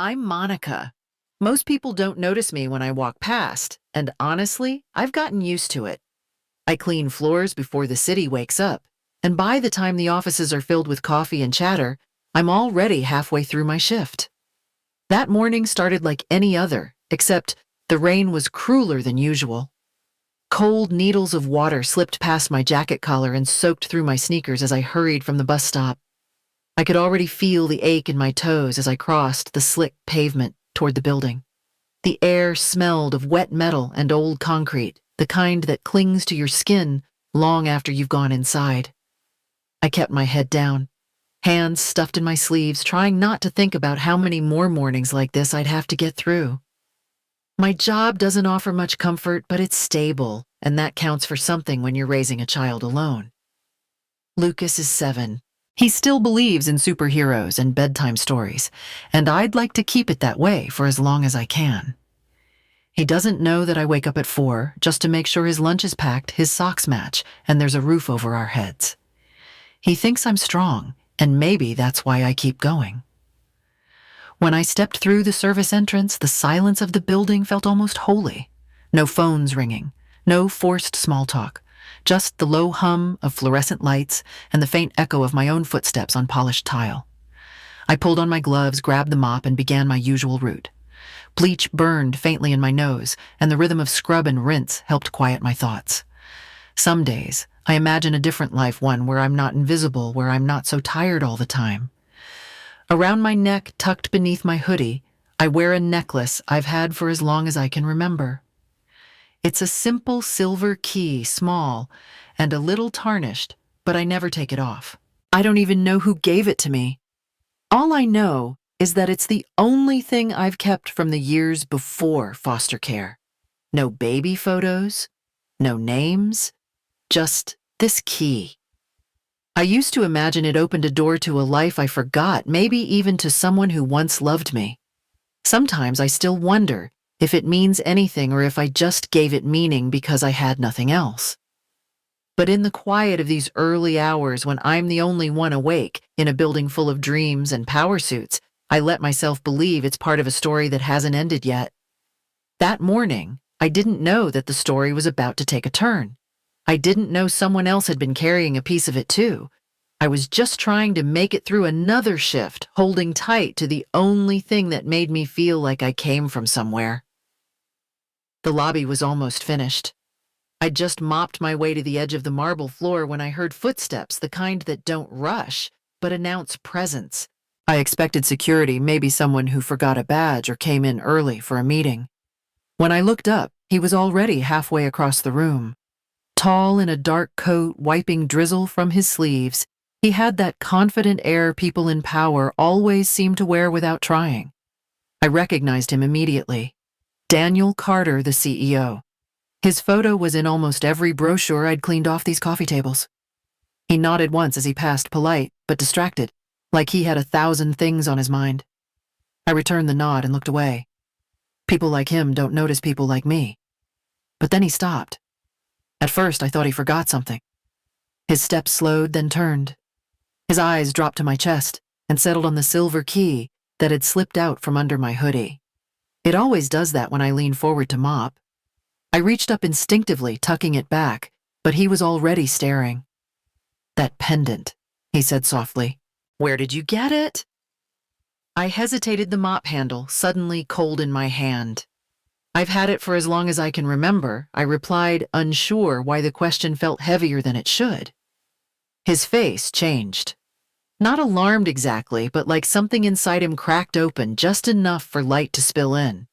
I'm Monica. Most people don't notice me when I walk past, and honestly, I've gotten used to it. I clean floors before the city wakes up, and by the time the offices are filled with coffee and chatter, I'm already halfway through my shift. That morning started like any other, except the rain was crueler than usual. Cold needles of water slipped past my jacket collar and soaked through my sneakers as I hurried from the bus stop. I could already feel the ache in my toes as I crossed the slick pavement toward the building. The air smelled of wet metal and old concrete, the kind that clings to your skin long after you've gone inside. I kept my head down, hands stuffed in my sleeves, trying not to think about how many more mornings like this I'd have to get through. My job doesn't offer much comfort, but it's stable, and that counts for something when you're raising a child alone. Lucas is 7. He still believes in superheroes and bedtime stories, and I'd like to keep it that way for as long as I can. He doesn't know that I wake up at 4 just to make sure his lunch is packed, his socks match, and there's a roof over our heads. He thinks I'm strong, and maybe that's why I keep going. When I stepped through the service entrance, the silence of the building felt almost holy. No phones ringing, no forced small talk. Just the low hum of fluorescent lights and the faint echo of my own footsteps on polished tile. I pulled on my gloves, grabbed the mop, and began my usual route. Bleach burned faintly in my nose, and the rhythm of scrub and rinse helped quiet my thoughts. Some days, I imagine a different life, one where I'm not invisible, where I'm not so tired all the time. Around my neck, tucked beneath my hoodie, I wear a necklace I've had for as long as I can remember. It's a simple silver key, small and a little tarnished, but I never take it off. I don't even know who gave it to me. All I know is that it's the only thing I've kept from the years before foster care. No baby photos, no names, just this key. I used to imagine it opened a door to a life I forgot, maybe even to someone who once loved me. Sometimes I still wonder if it means anything or if I just gave it meaning because I had nothing else. But in the quiet of these early hours when I'm the only one awake in a building full of dreams and power suits, I let myself believe it's part of a story that hasn't ended yet. That morning, I didn't know that the story was about to take a turn. I didn't know someone else had been carrying a piece of it too. I was just trying to make it through another shift, holding tight to the only thing that made me feel like I came from somewhere. The lobby was almost finished. I'd just mopped my way to the edge of the marble floor when I heard footsteps, the kind that don't rush, but announce presence. I expected security, maybe someone who forgot a badge or came in early for a meeting. When I looked up, he was already halfway across the room. Tall in a dark coat, wiping drizzle from his sleeves, he had that confident air people in power always seem to wear without trying. I recognized him immediately. Daniel Carter, the CEO. His photo was in almost every brochure I'd cleaned off these coffee tables. He nodded once as he passed, polite, but distracted, like he had 1,000 things on his mind. I returned the nod and looked away. People like him don't notice people like me. But then he stopped. At first, I thought he forgot something. His steps slowed, then turned. His eyes dropped to my chest and settled on the silver key that had slipped out from under my hoodie. It always does that when I lean forward to mop. I reached up instinctively, tucking it back, but he was already staring. "That pendant," he said softly. "Where did you get it?" I hesitated, the mop handle suddenly cold in my hand. "I've had it for as long as I can remember," I replied, unsure why the question felt heavier than it should. His face changed. Not alarmed exactly, but like something inside him cracked open just enough for light to spill in.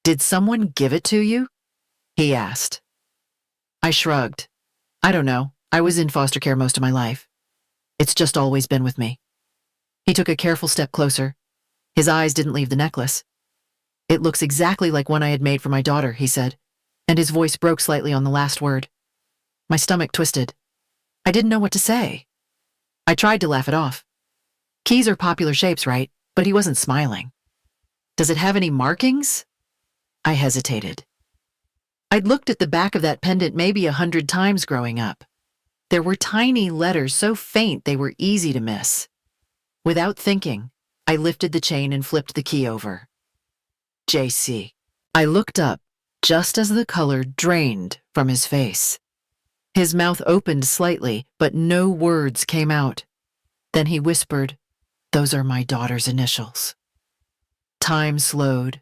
"Did someone give it to you?" he asked. I shrugged. "I don't know. I was in foster care most of my life. It's just always been with me." He took a careful step closer. His eyes didn't leave the necklace. "It looks exactly like one I had made for my daughter," he said, and his voice broke slightly on the last word. My stomach twisted. I didn't know what to say. I tried to laugh it off. Keys are popular shapes, right? But he wasn't smiling. "Does it have any markings?" I hesitated. I'd looked at the back of that pendant maybe 100 times growing up. There were tiny letters so faint they were easy to miss. Without thinking, I lifted the chain and flipped the key over. JC. I looked up just as the color drained from his face. His mouth opened slightly, but no words came out. Then he whispered, "Those are my daughter's initials." Time slowed.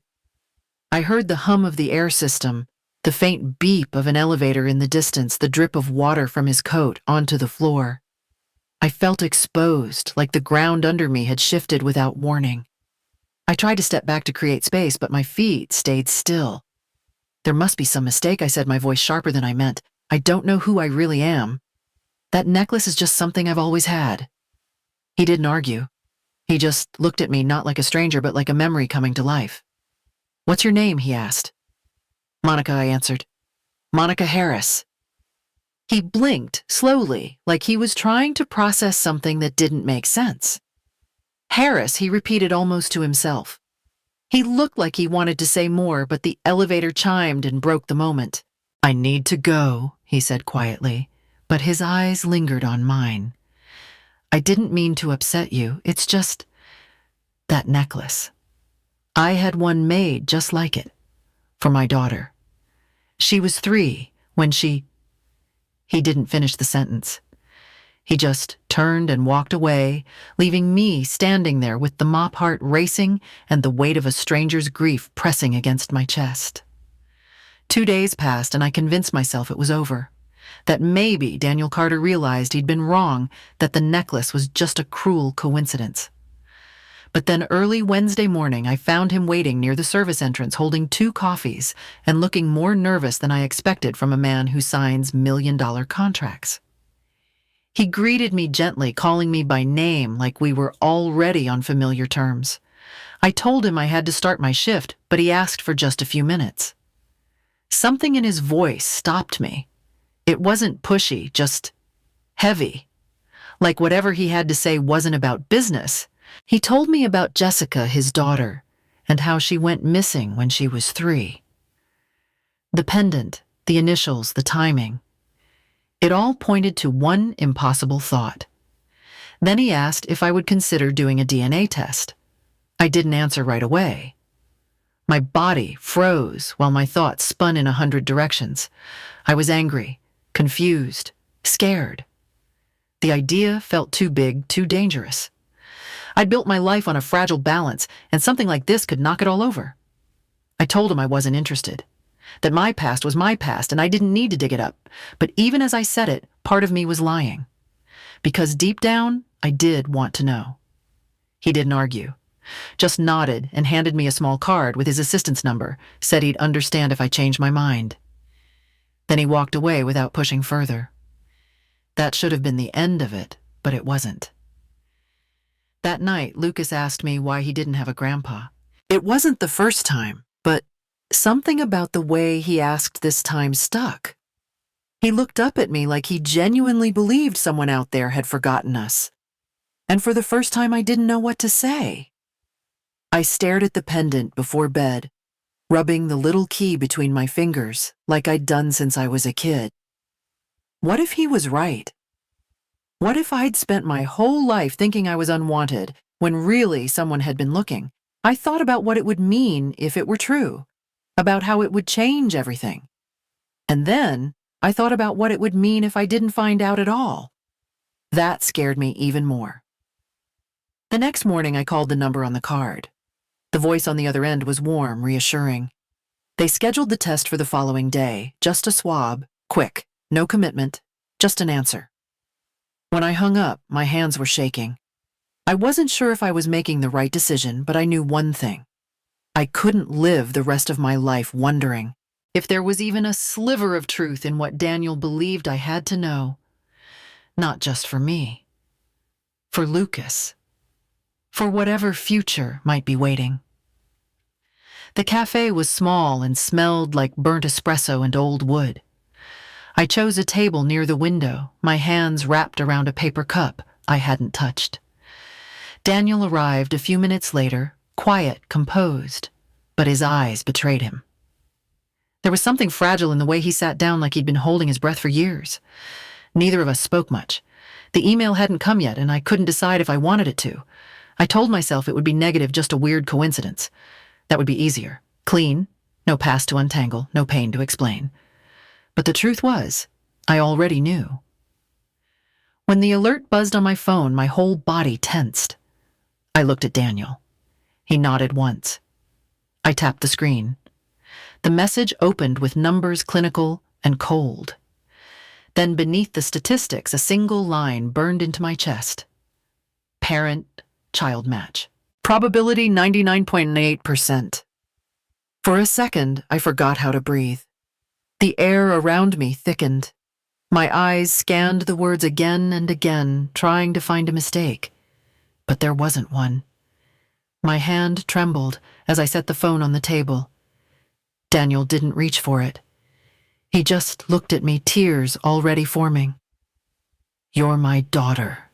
I heard the hum of the air system, the faint beep of an elevator in the distance, the drip of water from his coat onto the floor. I felt exposed, like the ground under me had shifted without warning. I tried to step back to create space, but my feet stayed still. "There must be some mistake," I said, my voice sharper than I meant. "I don't know who I really am. That necklace is just something I've always had." He didn't argue. He just looked at me, not like a stranger, but like a memory coming to life. "What's your name?" he asked. "Monica," I answered. "Monica Harris." He blinked slowly, like he was trying to process something that didn't make sense. "Harris," he repeated almost to himself. He looked like he wanted to say more, but the elevator chimed and broke the moment. "I need to go," he said quietly, but his eyes lingered on mine. "I didn't mean to upset you. It's just that necklace. I had one made just like it, for my daughter. She was 3 when she—" He didn't finish the sentence. He just turned and walked away, leaving me standing there with the mop heart racing and the weight of a stranger's grief pressing against my chest. 2 days passed and I convinced myself it was over. That maybe Daniel Carter realized he'd been wrong, that the necklace was just a cruel coincidence. But then early Wednesday morning, I found him waiting near the service entrance holding 2 coffees and looking more nervous than I expected from a man who signs million-dollar contracts. He greeted me gently, calling me by name like we were already on familiar terms. I told him I had to start my shift, but he asked for just a few minutes. Something in his voice stopped me. It wasn't pushy, just heavy. Like whatever he had to say wasn't about business. He told me about Jessica, his daughter, and how she went missing when she was 3. The pendant, the initials, the timing. It all pointed to one impossible thought. Then he asked if I would consider doing a DNA test. I didn't answer right away. My body froze while my thoughts spun in 100 directions. I was angry, confused, scared. The idea felt too big, too dangerous. I'd built my life on a fragile balance, and something like this could knock it all over. I told him I wasn't interested, that my past was my past and I didn't need to dig it up. But even as I said it, part of me was lying. Because deep down, I did want to know. He didn't argue, just nodded and handed me a small card with his assistant's number, said he'd understand if I changed my mind. Then he walked away without pushing further. That should have been the end of it, but it wasn't. That night, Lucas asked me why he didn't have a grandpa. It wasn't the first time, but something about the way he asked this time stuck. He looked up at me like he genuinely believed someone out there had forgotten us. And for the first time, I didn't know what to say. I stared at the pendant before bed, rubbing the little key between my fingers like I'd done since I was a kid. What if he was right? What if I'd spent my whole life thinking I was unwanted when really someone had been looking? I thought about what it would mean if it were true, about how it would change everything. And then I thought about what it would mean if I didn't find out at all. That scared me even more. The next morning, I called the number on the card. The voice on the other end was warm, reassuring. They scheduled the test for the following day, just a swab, quick, no commitment, just an answer. When I hung up, my hands were shaking. I wasn't sure if I was making the right decision, but I knew one thing. I couldn't live the rest of my life wondering if there was even a sliver of truth in what Daniel believed I had to know. Not just for me. For Lucas. For whatever future might be waiting. The cafe was small and smelled like burnt espresso and old wood. I chose a table near the window, my hands wrapped around a paper cup I hadn't touched. Daniel arrived a few minutes later, quiet, composed, but his eyes betrayed him. There was something fragile in the way he sat down, like he'd been holding his breath for years. Neither of us spoke much. The email hadn't come yet, and I couldn't decide if I wanted it to. I told myself it would be negative, just a weird coincidence. That would be easier. Clean, no past to untangle, no pain to explain. But the truth was, I already knew. When the alert buzzed on my phone, my whole body tensed. I looked at Daniel. He nodded once. I tapped the screen. The message opened with numbers clinical and cold. Then beneath the statistics, a single line burned into my chest. Parent-child match. Probability 99.8%. For a second, I forgot how to breathe. The air around me thickened. My eyes scanned the words again and again, trying to find a mistake. But there wasn't one. My hand trembled as I set the phone on the table. Daniel didn't reach for it. He just looked at me, tears already forming. "You're my daughter."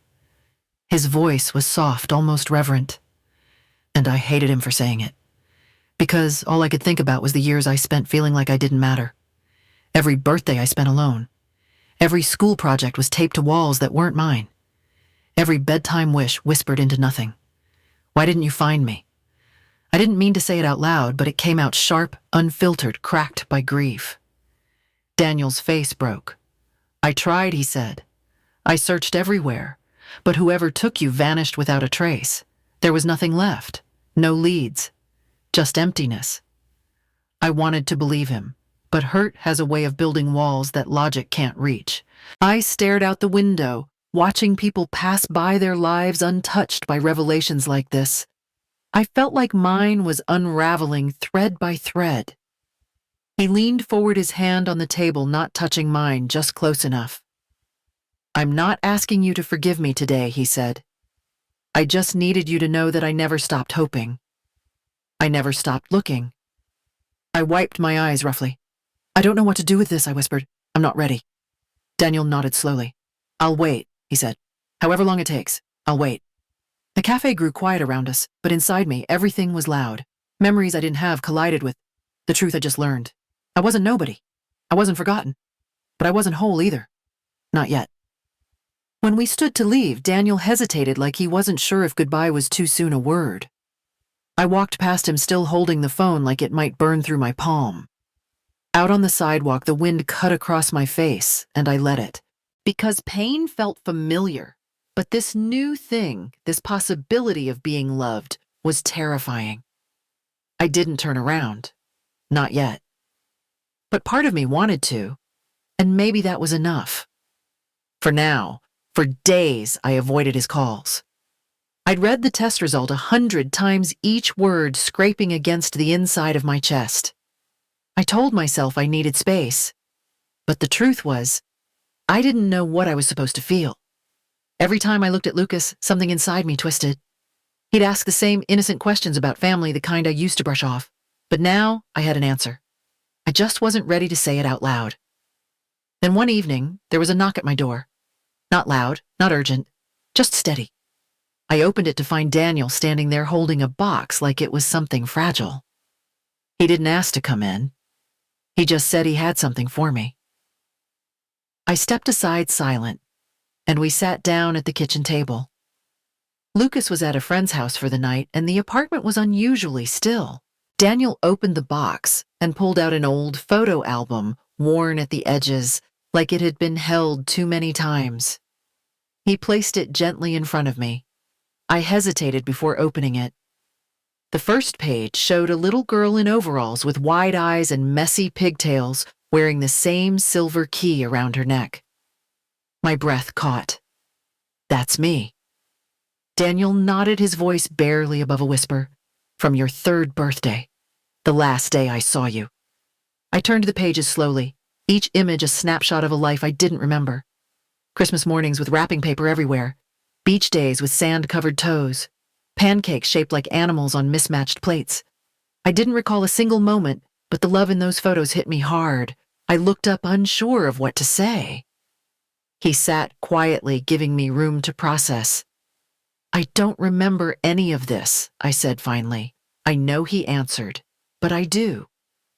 His voice was soft, almost reverent. And I hated him for saying it. Because all I could think about was the years I spent feeling like I didn't matter. Every birthday I spent alone. Every school project was taped to walls that weren't mine. Every bedtime wish whispered into nothing. Why didn't you find me? I didn't mean to say it out loud, but it came out sharp, unfiltered, cracked by grief. Daniel's face broke. "I tried," he said. "I searched everywhere, but whoever took you vanished without a trace. There was nothing left, no leads, just emptiness." I wanted to believe him, but hurt has a way of building walls that logic can't reach. I stared out the window, watching people pass by their lives untouched by revelations like this. I felt like mine was unraveling thread by thread. He leaned forward, his hand on the table, not touching mine, just close enough. "I'm not asking you to forgive me today," he said. "I just needed you to know that I never stopped hoping. I never stopped looking." I wiped my eyes roughly. "I don't know what to do with this," I whispered. "I'm not ready." Daniel nodded slowly. "I'll wait," he said. "However long it takes, I'll wait." The cafe grew quiet around us, but inside me, everything was loud. Memories I didn't have collided with the truth I just learned. I wasn't nobody. I wasn't forgotten. But I wasn't whole either. Not yet. When we stood to leave, Daniel hesitated, like he wasn't sure if goodbye was too soon a word. I walked past him, still holding the phone like it might burn through my palm. Out on the sidewalk, the wind cut across my face, and I let it. Because pain felt familiar. But this new thing, this possibility of being loved, was terrifying. I didn't turn around. Not yet. But part of me wanted to, and maybe that was enough. For now, for days, I avoided his calls. I'd read the test result 100 times, each word scraping against the inside of my chest. I told myself I needed space. But the truth was, I didn't know what I was supposed to feel. Every time I looked at Lucas, something inside me twisted. He'd ask the same innocent questions about family, the kind I used to brush off. But now I had an answer. I just wasn't ready to say it out loud. Then one evening, there was a knock at my door. Not loud, not urgent, just steady. I opened it to find Daniel standing there holding a box like it was something fragile. He didn't ask to come in. He just said he had something for me. I stepped aside silent, and we sat down at the kitchen table. Lucas was at a friend's house for the night, and the apartment was unusually still. Daniel opened the box and pulled out an old photo album, worn at the edges, like it had been held too many times. He placed it gently in front of me. I hesitated before opening it. The first page showed a little girl in overalls with wide eyes and messy pigtails, wearing the same silver key around her neck. My breath caught. "That's me." Daniel nodded, his voice barely above a whisper. "From your 3rd birthday, the last day I saw you." I turned the pages slowly, each image a snapshot of a life I didn't remember. Christmas mornings with wrapping paper everywhere, beach days with sand-covered toes, pancakes shaped like animals on mismatched plates. I didn't recall a single moment, but the love in those photos hit me hard. I looked up, unsure of what to say. He sat quietly, giving me room to process. "I don't remember any of this," I said finally. "I know," he answered, "but I do,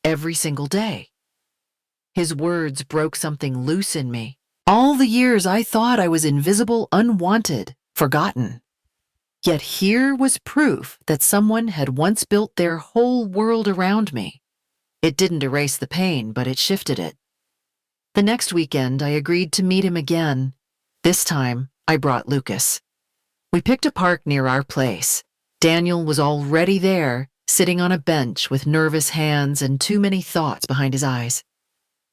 every single day." His words broke something loose in me. All the years I thought I was invisible, unwanted, forgotten. Yet here was proof that someone had once built their whole world around me. It didn't erase the pain, but it shifted it. The next weekend, I agreed to meet him again. This time, I brought Lucas. We picked a park near our place. Daniel was already there, sitting on a bench with nervous hands and too many thoughts behind his eyes.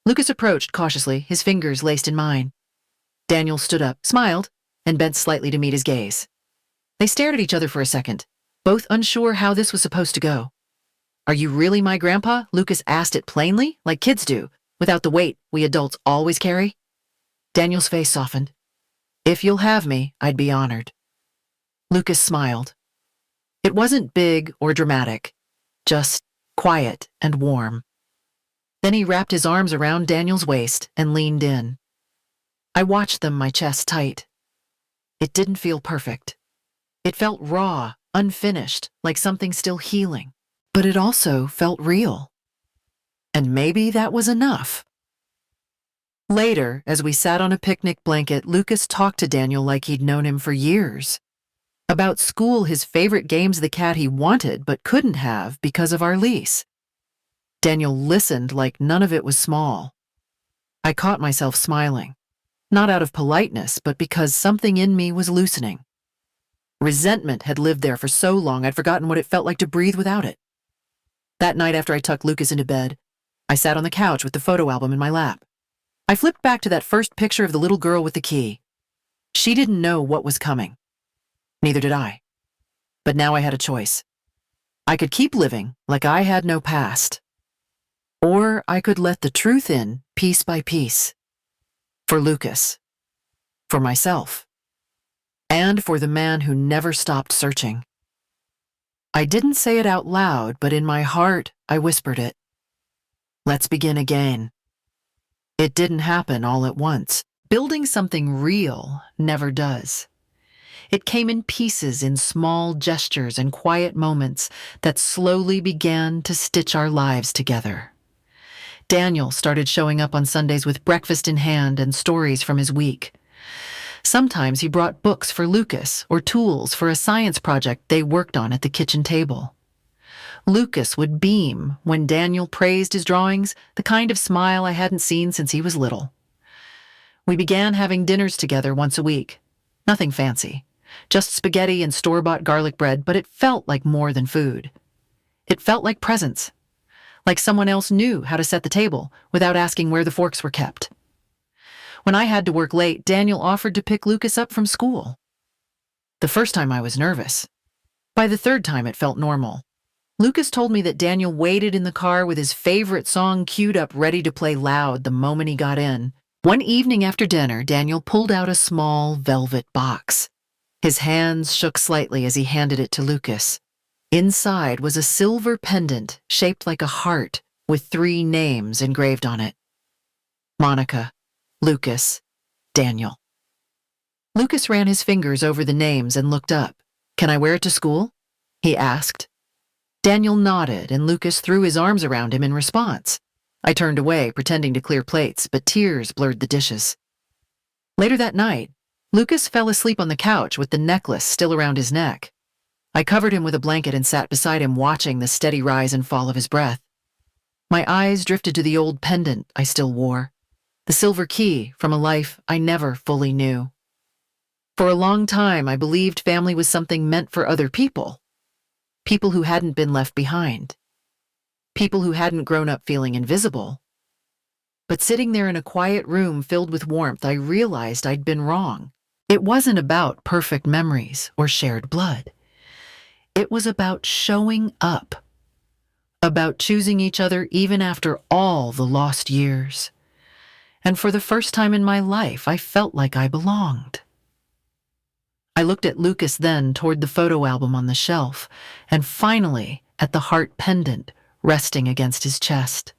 Lucas approached cautiously, his fingers laced in mine. Daniel stood up, smiled, and bent slightly to meet his gaze. They stared at each other for a second, both unsure how this was supposed to go. "Are you really my grandpa?" Lucas asked it plainly, like kids do, without the weight we adults always carry. Daniel's face softened. "If you'll have me, I'd be honored." Lucas smiled. It wasn't big or dramatic, just quiet and warm. Then he wrapped his arms around Daniel's waist and leaned in. I watched them, my chest tight. It didn't feel perfect. It felt raw, unfinished, like something still healing. But it also felt real. And maybe that was enough. Later, as we sat on a picnic blanket, Lucas talked to Daniel like he'd known him for years. About school, his favorite games, the cat he wanted but couldn't have because of our lease. Daniel listened like none of it was small. I caught myself smiling, not out of politeness, but because something in me was loosening. Resentment had lived there for so long I'd forgotten what it felt like to breathe without it. That night after I tucked Lucas into bed, I sat on the couch with the photo album in my lap. I flipped back to that first picture of the little girl with the key. She didn't know what was coming. Neither did I. But now I had a choice. I could keep living like I had no past. Or I could let the truth in piece by piece. For Lucas. For myself. And for the man who never stopped searching. I didn't say it out loud, but in my heart, I whispered it. Let's begin again. It didn't happen all at once. Building something real never does. It came in pieces, in small gestures and quiet moments that slowly began to stitch our lives together. Daniel started showing up on Sundays with breakfast in hand and stories from his week. Sometimes he brought books for Lucas or tools for a science project they worked on at the kitchen table. Lucas would beam when Daniel praised his drawings, the kind of smile I hadn't seen since he was little. We began having dinners together once a week. Nothing fancy, just spaghetti and store-bought garlic bread, but it felt like more than food. It felt like presence, like someone else knew how to set the table without asking where the forks were kept. When I had to work late, Daniel offered to pick Lucas up from school. The first time I was nervous. By the third time, it felt normal. Lucas told me that Daniel waited in the car with his favorite song queued up, ready to play loud the moment he got in. One evening after dinner, Daniel pulled out a small velvet box. His hands shook slightly as he handed it to Lucas. Inside was a silver pendant shaped like a heart with 3 names engraved on it. Monica, Lucas, Daniel. Lucas ran his fingers over the names and looked up. "Can I wear it to school?" he asked. Daniel nodded, and Lucas threw his arms around him in response. I turned away, pretending to clear plates, but tears blurred the dishes. Later that night, Lucas fell asleep on the couch with the necklace still around his neck. I covered him with a blanket and sat beside him, watching the steady rise and fall of his breath. My eyes drifted to the old pendant I still wore, the silver key from a life I never fully knew. For a long time, I believed family was something meant for other people. People who hadn't been left behind. People who hadn't grown up feeling invisible. But sitting there in a quiet room filled with warmth, I realized I'd been wrong. It wasn't about perfect memories or shared blood. It was about showing up. About choosing each other even after all the lost years. And for the first time in my life, I felt like I belonged. I looked at Lucas then toward the photo album on the shelf, and finally at the heart pendant resting against his chest.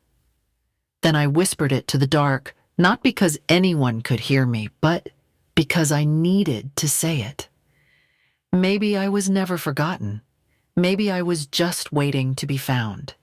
Then I whispered it to the dark, not because anyone could hear me, but because I needed to say it. Maybe I was never forgotten. Maybe I was just waiting to be found.